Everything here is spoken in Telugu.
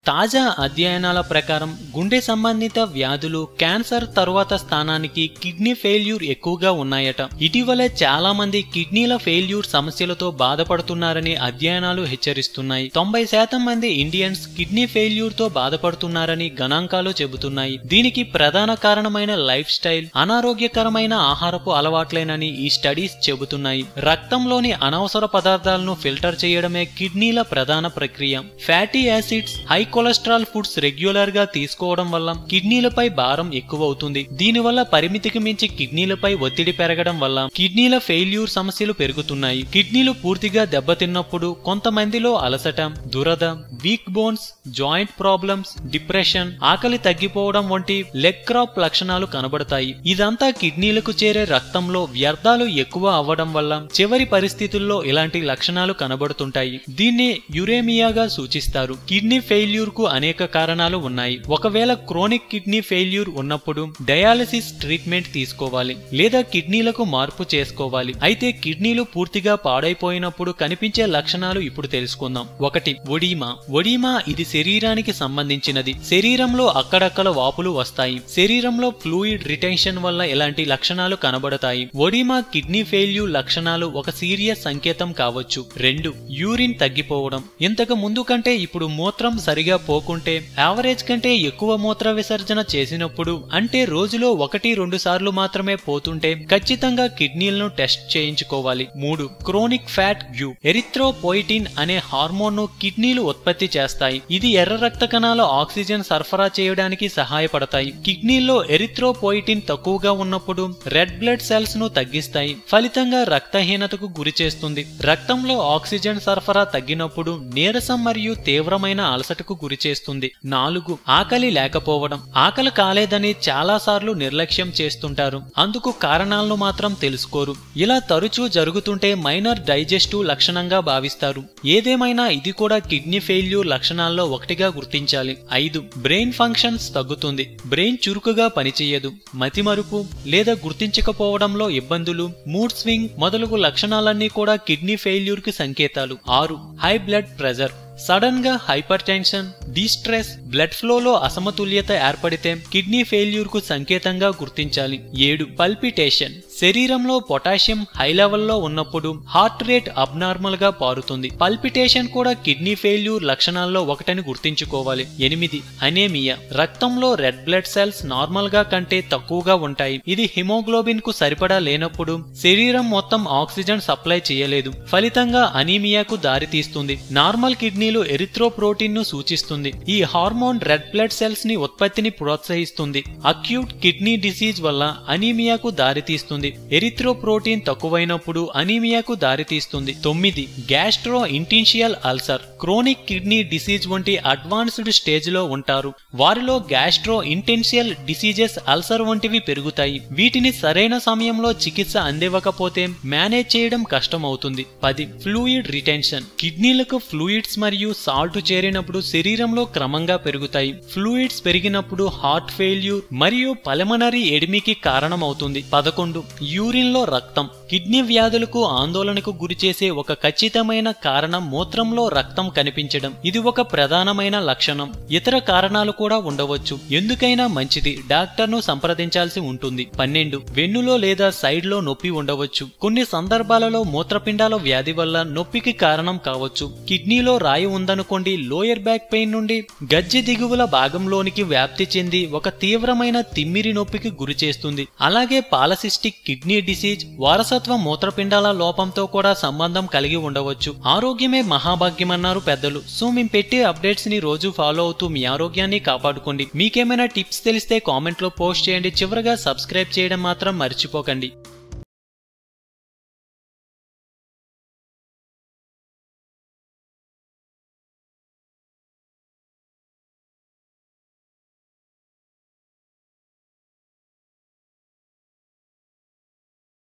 తాజా అధ్యయనాల ప్రకారం గుండె సంబంధిత వ్యాధులు క్యాన్సర్ తరువాత స్థానానికి కిడ్నీ ఫెయిల్యూర్ ఎక్కువగా ఉన్నాయట. ఇటీవలే చాలా మంది కిడ్నీల ఫెయిల్యూర్ సమస్యలతో బాధపడుతున్నారని అధ్యయనాలు హెచ్చరిస్తున్నాయి. 90% మంది ఇండియన్స్ కిడ్నీ ఫెయిల్యూర్ తో బాధపడుతున్నారని గణాంకాలు చెబుతున్నాయి. దీనికి ప్రధాన కారణమైన లైఫ్ స్టైల్, అనారోగ్యకరమైన ఆహారపు అలవాట్లేనని ఈ స్టడీస్ చెబుతున్నాయి. రక్తంలోని అనవసర పదార్థాలను ఫిల్టర్ చేయడమే కిడ్నీల ప్రధాన ప్రక్రియ. Fatty acids, high cholesterol foods regular గా తీసుకోవడం వల్ల కిడ్నీలపై భారం ఎక్కువవుతుంది. దీనివల్ల పరిమితికి మించి కిడ్నీలపై ఒత్తిడి పెరగడం వల్ల కిడ్నీల ఫెయిల్యూర్ సమస్యలు పెరుగుతున్నాయి. కిడ్నీలు పూర్తిగా దెబ్బతిన్నప్పుడు కొంతమందిలో అలసట, దురద, week bones, joint problems, depression, ఆకలి తగ్గిపోవడం వంటి లెగ్ క్రాప్ లక్షణాలు కనబడతాయి. ఇదంతా కిడ్నీలకు చేరే రక్తంలో వ్యర్థాలు ఎక్కువ అవ్వడం వల్ల చివరి పరిస్థితుల్లో ఇలాంటి లక్షణాలు కనబడుతుంటాయి. దీన్ని యురేమియాగా సూచిస్తారు. కిడ్నీ ఫెయిల్యూర్ కు అనేక కారణాలు ఉన్నాయి. ఒకవేళ క్రోనిక్ కిడ్నీ ఫెయిల్యూర్ ఉన్నప్పుడు డయాలసిస్ ట్రీట్మెంట్ తీసుకోవాలి లేదా కిడ్నీలకు మార్పు చేసుకోవాలి. అయితే కిడ్నీలు పూర్తిగా పాడైపోయినప్పుడు కనిపించే లక్షణాలు ఇప్పుడు తెలుసుకుందాం. 1. ఒడీమా. ఒడీమా ఇది శరీరానికి సంబంధించినది. శరీరంలో అక్కడక్కడ వాపులు వస్తాయి. శరీరంలో ఫ్లూయిడ్ రిటెన్షన్ వల్ల ఇలాంటి లక్షణాలు కనబడతాయి. ఒడీమా కిడ్నీ ఫెయిల్యూర్ లక్షణాలు ఒక సీరియస్ సంకేతం కావచ్చు. 2. యూరిన్ తగ్గిపోవడం. ఇంతకు ముందు కంటే ఇప్పుడు మూత్రం సరిగా పోకుంటే, యావరేజ్ కంటే ఎక్కువ మూత్ర విసర్జన చేసినప్పుడు, అంటే రోజులో 1-2 సార్లు మాత్రమే పోతుంటే ఖచ్చితంగా కిడ్నీలను టెస్ట్ చేయించుకోవాలి. 3. Chronic fat గ్యూ. ఎరిథ్రోపోయిటిన్ అనే హార్మోన్ ను కిడ్నీలు ఉత్పత్తి చేస్తాయి. ఇది ఎర్ర రక్త కణాలు ఆక్సిజన్ సరఫరా చేయడానికి సహాయపడతాయి. కిడ్నీల్లో ఎరిథ్రోపోయిటిన్ తక్కువగా ఉన్నప్పుడు రెడ్ బ్లడ్ సెల్స్ ను తగ్గిస్తాయి. ఫలితంగా రక్తహీనతకు గురి చేస్తుంది. రక్తంలో ఆక్సిజన్ సరఫరా తగ్గినప్పుడు నీరసం మరియు తీవ్రమైన అలసటకు గురి చేస్తుంది. 4. ఆకలి లేకపోవడం. ఆకలి కాలేదని చాలా సార్లు నిర్లక్ష్యం చేస్తుంటారు. అందుకు కారణాలను మాత్రం తెలుసుకోరు. ఇలా తరచూ జరుగుతుంటే మైనర్ డైజెస్టివ్ లక్షణంగా భావిస్తారు. ఏదేమైనా ఇది కూడా కిడ్నీ ఫెయిల్యూర్ లక్షణాల్లో ఒకటిగా గుర్తించాలి. 5. బ్రెయిన్ ఫంక్షన్స్ తగ్గుతుంది. బ్రెయిన్ చురుకుగా పనిచేయదు. మతిమరుపు లేదా గుర్తించకపోవడంలో ఇబ్బందులు, మూడ్ స్వింగ్ మొదలగు లక్షణాలన్నీ కూడా కిడ్నీ ఫెయిల్యూర్ కి సంకేతాలు. 6. High blood pressure. సడన్ గా హైపర్ టెన్షన్, డిస్ట్రెస్, బ్లడ్ ఫ్లోలో అసమతుల్యత ఏర్పడితే కిడ్నీ ఫెయిల్యూర్ కు సంకేతంగా గుర్తించాలి. 7. పల్పిటేషన్. శరీరంలో పొటాషియం హై లెవెల్లో ఉన్నప్పుడు హార్ట్ రేట్ అబ్నార్మల్ గా పారుతుంది. పల్పిటేషన్ కూడా కిడ్నీ ఫెయిల్యూర్ లక్షణాల్లో ఒకటని గుర్తించుకోవాలి. 8. అనేమియా. రక్తంలో రెడ్ బ్లడ్ సెల్స్ నార్మల్ గా కంటే తక్కువగా ఉంటాయి. ఇది హిమోగ్లోబిన్ కు సరిపడా లేనప్పుడు శరీరం మొత్తం ఆక్సిజన్ సప్లై చేయలేదు. ఫలితంగా అనీమియాకు దారితీస్తుంది. నార్మల్ కిడ్నీలు ఎరిథ్రోప్రోటీన్ ను సూచిస్తుంది. ఈ హార్మోన్ రెడ్ బ్లడ్ సెల్స్ ని ఉత్పత్తిని ప్రోత్సహిస్తుంది. అక్యూట్ కిడ్నీ డిసీజ్ వల్ల అనీమియాకు దారితీస్తుంది. ఎరిథ్రోప్రోటీన్ తక్కువైనప్పుడు అనీమియాకు దారితీస్తుంది. 9. Gastrointestinal ulcer. Chronic kidney disease వంటి అడ్వాన్స్డ్ స్టేజ్ లో ఉంటారు. వారిలో గ్యాస్ట్రో ఇంటెన్షియల్ డిసీజెస్, అల్సర్ వంటివి పెరుగుతాయి. వీటిని సరైన సమయంలో చికిత్స అందివ్వకపోతే మేనేజ్ చేయడం కష్టమవుతుంది. 10. Fluid retention. కిడ్నీలకు ఫ్లూయిడ్స్ మరియు సాల్ట్ చేరినప్పుడు శరీరంలో క్రమంగా పెరుగుతాయి. ఫ్లూయిడ్స్ పెరిగినప్పుడు హార్ట్ ఫెయిల్యూర్ మరియు పల్మనరీ ఎడిమికి కారణమవుతుంది. 11. యూరిన్ లో రక్తం. కిడ్నీ వ్యాధులకు ఆందోళనకు గురిచేసే ఒక ఖచ్చితమైన కారణం మూత్రంలో రక్తం కనిపించడం. ఇది ఒక ప్రధానమైన లక్షణం. ఇతర కారణాలు కూడా ఉండవచ్చు. ఎందుకైనా మంచిది డాక్టర్ను సంప్రదించాల్సి ఉంటుంది. 12. వెన్నులో లేదా సైడ్ లో నొప్పి ఉండవచ్చు. కొన్ని సందర్భాలలో మూత్రపిండాల వ్యాధి వల్ల నొప్పికి కారణం కావచ్చు. కిడ్నీలో రాయి ఉందనుకోండి, లోయర్ బ్యాక్ పెయిన్ నుండి గజ్జి దిగువల భాగంలోనికి వ్యాప్తి చెంది ఒక తీవ్రమైన తిమ్మిరి నొప్పికి గురి చేస్తుంది. అలాగే పాలసిస్టిక్ కిడ్నీ డిసీజ్ వారసత్వ మూత్రపిండాల లోపంతో కూడా సంబంధం కలిగి ఉండవచ్చు. ఆరోగ్యమే మహాభాగ్యమన్నారు పెద్దలు. సో మేము పెట్టే అప్డేట్స్ ని రోజు ఫాలో అవుతూ మీ ఆరోగ్యాన్ని కాపాడుకోండి. మీకేమైనా టిప్స్ తెలిస్తే కామెంట్ లో పోస్ట్ చేయండి. చివరగా సబ్స్క్రైబ్ చేయడం మాత్రం మర్చిపోకండి.